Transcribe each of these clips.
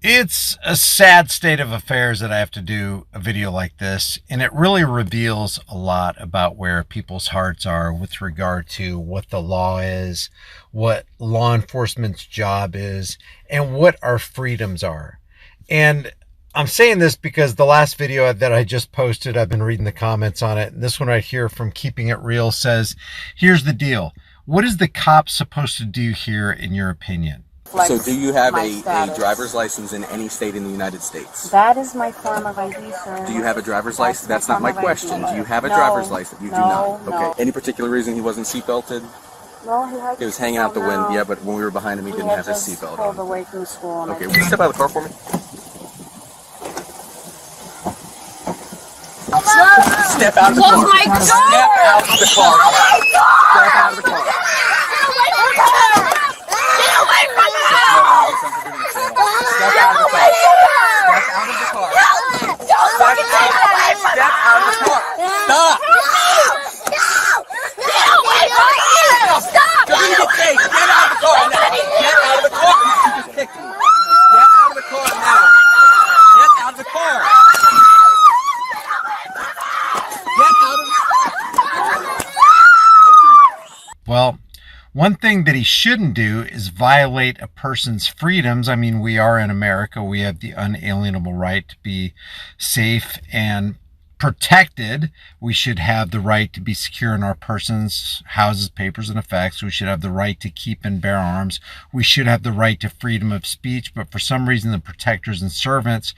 It's a sad state of affairs that I have to do a video like this, and it really reveals a lot about where people's hearts are with regard to what the law is, what law enforcement's job is, and what our freedoms are. And I'm saying this because the last video that I just posted, I've been reading the comments on it, and this one right here from Keeping It Real says, here's the deal. What is the cop supposed to do here in your opinion? So do you have a driver's license in any state in the United States? That is my form of ID, sir. Do you have a driver's license? That's not my question. Do you have a driver's license? You do not. Okay. Any particular reason he wasn't seatbelted? No, he had. He was hanging out the window. Yeah, but when we were behind him, he didn't have his seatbelt on. Pulled away from school. Okay, will you step out of the car for me? Step out of the car. Oh my God! Step out of the car. Oh my God! Step out of the car. Get away from me! Step out of the car. Step out of the car. Step out of the car. Stop. Get away from me! Stop! Get out of the car now. Get out of the car. You just kicked me. Get out of the car now. Get out of the car. Get out of the car. Well, one thing that he shouldn't do is violate a person's freedoms. I mean, we are in America. We have the unalienable right to be safe and protected. We should have the right to be secure in our persons, houses, papers, and effects. We should have the right to keep and bear arms. We should have the right to freedom of speech. But for some reason, the protectors and servants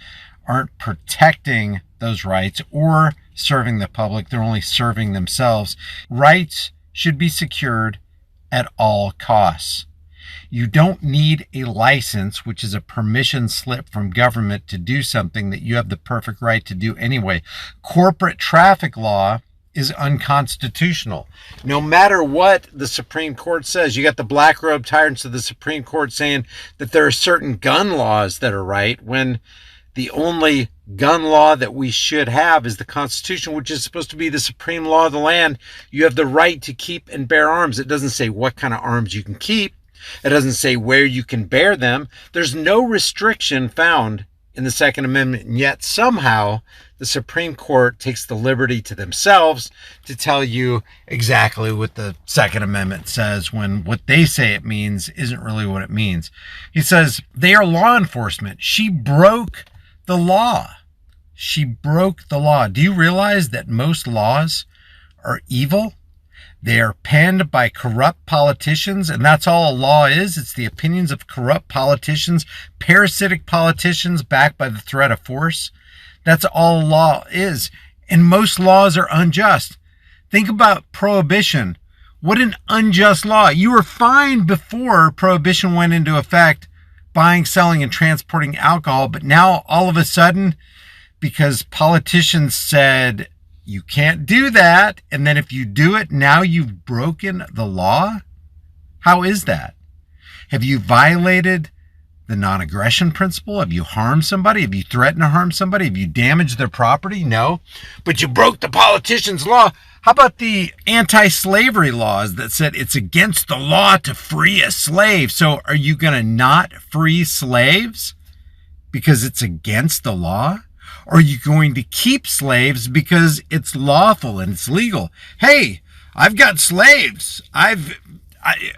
aren't protecting those rights or serving the public. They're only serving themselves. Rights should be secured at all costs. You don't need a license, which is a permission slip from government, to do something that you have the perfect right to do anyway. Corporate traffic law is unconstitutional. No matter what the Supreme Court says, you got the black robe tyrants of the Supreme Court saying that there are certain gun laws that are right, when the only gun law that we should have is the Constitution, which is supposed to be the supreme law of the land. You have the right to keep and bear arms. It doesn't say what kind of arms you can keep. It doesn't say where you can bear them. There's no restriction found in the Second Amendment, and yet somehow the Supreme Court takes the liberty to themselves to tell you exactly what the Second Amendment says, when what they say it means isn't really what it means. He says they are law enforcement. She broke the law. She broke the law. Do you realize that most laws are evil? They are penned by corrupt politicians, and that's all a law is. It's the opinions of corrupt politicians, parasitic politicians backed by the threat of force. That's all law is. And most laws are unjust. Think about prohibition. What an unjust law. You were fined before prohibition went into effect, buying, selling, and transporting alcohol. But now all of a sudden, because politicians said you can't do that, and then if you do it, now you've broken the law? How is that? Have you violated the non-aggression principle? Have you harmed somebody? Have you threatened to harm somebody? Have you damaged their property? No. But you broke the politician's law. How about the anti-slavery laws that said it's against the law to free a slave? So are you going to not free slaves because it's against the law? Or are you going to keep slaves because it's lawful and it's legal? Hey, I've got slaves.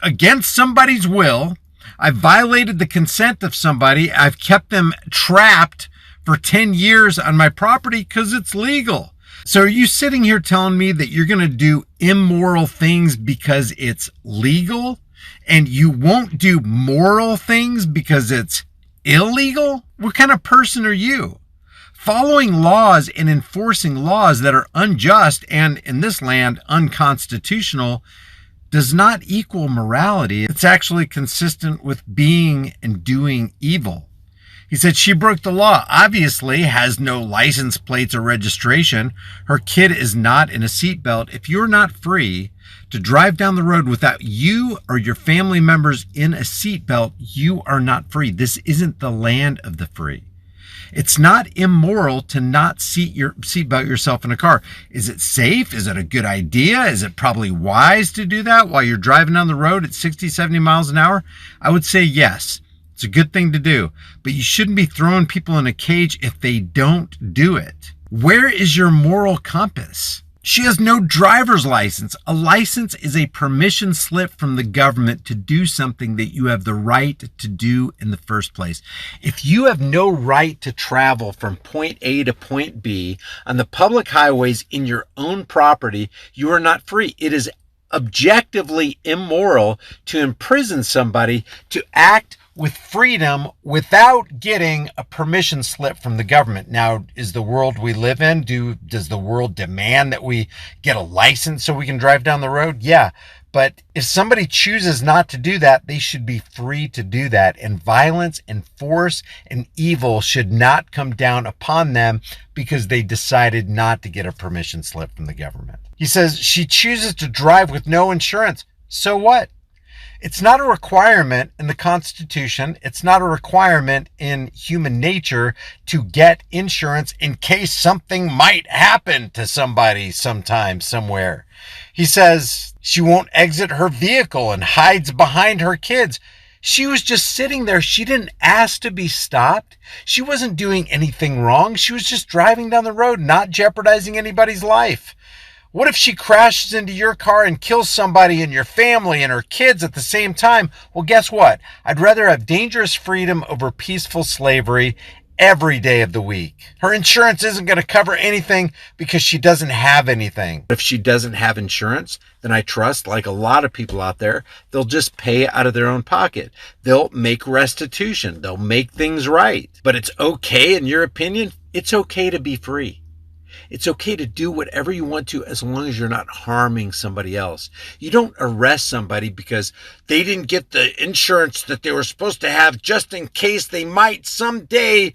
Against somebody's will, I've violated the consent of somebody. I've kept them trapped for 10 years on my property because it's legal. So are you sitting here telling me that you're going to do immoral things because it's legal, and you won't do moral things because it's illegal? What kind of person are you? Following laws and enforcing laws that are unjust and, in this land, unconstitutional does not equal morality. It's actually consistent with being and doing evil. He said she broke the law, obviously has no license plates or registration. Her kid is not in a seatbelt. If you're not free to drive down the road without you or your family members in a seatbelt, you are not free. This isn't the land of the free. It's not immoral to not seatbelt yourself in a car. Is it safe? Is it a good idea? Is it probably wise to do that while you're driving down the road at 60, 70 miles an hour? I would say yes. It's It's a good thing to do, but you shouldn't be throwing people in a cage if they don't do it. Where is your moral compass? She has no driver's license. A license is a permission slip from the government to do something that you have the right to do in the first place. If you have no right to travel from point A to point B on the public highways in your own property, you are not free. It is objectively immoral to imprison somebody to act with freedom without getting a permission slip from the government. Now, is the world we live in, does the world demand that we get a license so we can drive down the road? Yeah. But if somebody chooses not to do that, they should be free to do that. And violence and force and evil should not come down upon them because they decided not to get a permission slip from the government. He says she chooses to drive with no insurance. So what? It's not a requirement in the Constitution. It's not a requirement in human nature to get insurance in case something might happen to somebody sometime, somewhere. He says she won't exit her vehicle and hides behind her kids. She was just sitting there. She didn't ask to be stopped. She wasn't doing anything wrong. She was just driving down the road, not jeopardizing anybody's life. What if she crashes into your car and kills somebody in your family and her kids at the same time? Well, guess what? I'd rather have dangerous freedom over peaceful slavery every day of the week. Her insurance isn't going to cover anything because she doesn't have anything. If she doesn't have insurance, then I trust, like a lot of people out there, they'll just pay out of their own pocket. They'll make restitution. They'll make things right. But it's okay, in your opinion, it's okay to be free. It's okay to do whatever you want to as long as you're not harming somebody else. You don't arrest somebody because they didn't get the insurance that they were supposed to have just in case they might someday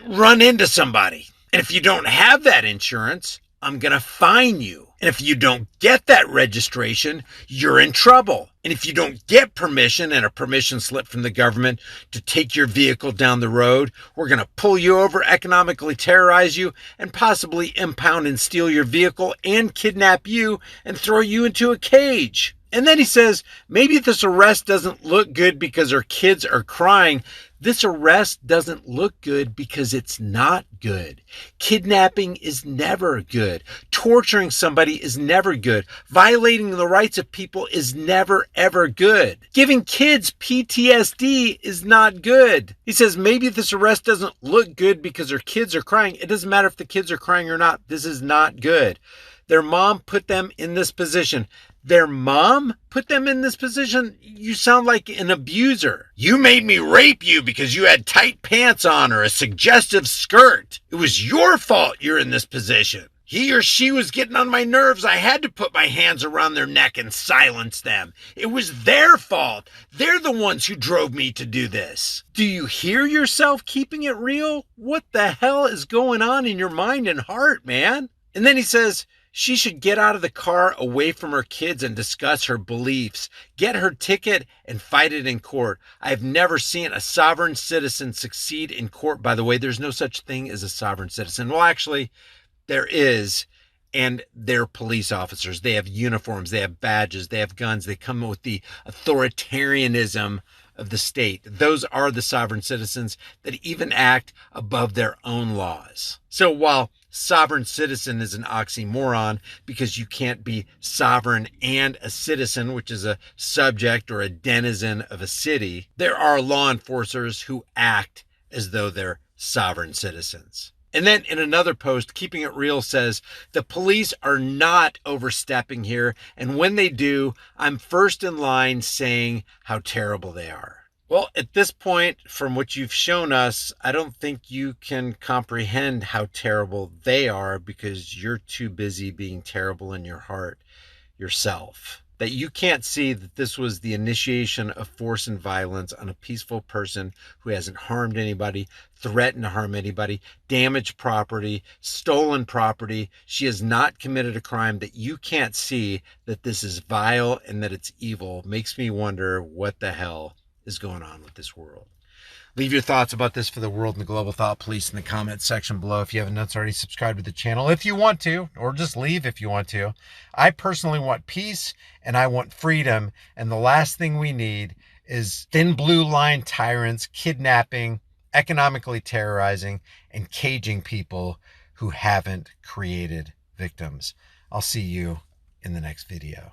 run into somebody. And if you don't have that insurance, I'm going to fine you. And if you don't get that registration, you're in trouble. And if you don't get permission and a permission slip from the government to take your vehicle down the road, we're going to pull you over, economically terrorize you, and possibly impound and steal your vehicle and kidnap you and throw you into a cage. And then he says, maybe this arrest doesn't look good because her kids are crying. This arrest doesn't look good because it's not good. Kidnapping is never good. Torturing somebody is never good. Violating the rights of people is never, ever good. Giving kids PTSD is not good. He says, maybe this arrest doesn't look good because her kids are crying. It doesn't matter if the kids are crying or not. This is not good. Their mom put them in this position. Their mom put them in this position? You sound like an abuser. You made me rape you because you had tight pants on or a suggestive skirt. It was your fault you're in this position. He or she was getting on my nerves. I had to put my hands around their neck and silence them. It was their fault. They're the ones who drove me to do this. Do you hear yourself keeping it real? What the hell is going on in your mind and heart, man? And then he says, she should get out of the car away from her kids and discuss her beliefs. Get her ticket and fight it in court. I've never seen a sovereign citizen succeed in court. By the way, there's no such thing as a sovereign citizen. Well, actually, there is. And they're police officers. They have uniforms. They have badges. They have guns. They come with the authoritarianism of the state. Those are the sovereign citizens that even act above their own laws. So while sovereign citizen is an oxymoron because you can't be sovereign and a citizen, which is a subject or a denizen of a city, there are law enforcers who act as though they're sovereign citizens. And then in another post, Keeping It Real says, the police are not overstepping here. And when they do, I'm first in line saying how terrible they are. Well, at this point, from what you've shown us, I don't think you can comprehend how terrible they are because you're too busy being terrible in your heart yourself. That you can't see that this was the initiation of force and violence on a peaceful person who hasn't harmed anybody, threatened to harm anybody, damaged property, stolen property. She has not committed a crime. That you can't see that this is vile and that it's evil makes me wonder what the hell is going on with this world. Leave your thoughts about this for the world and the global thought police in the comments section below. If you haven't already, subscribed to the channel if you want to, or just leave if you want to. I personally want peace and I want freedom. And the last thing we need is thin blue line tyrants kidnapping, economically terrorizing, and caging people who haven't created victims. I'll see you in the next video.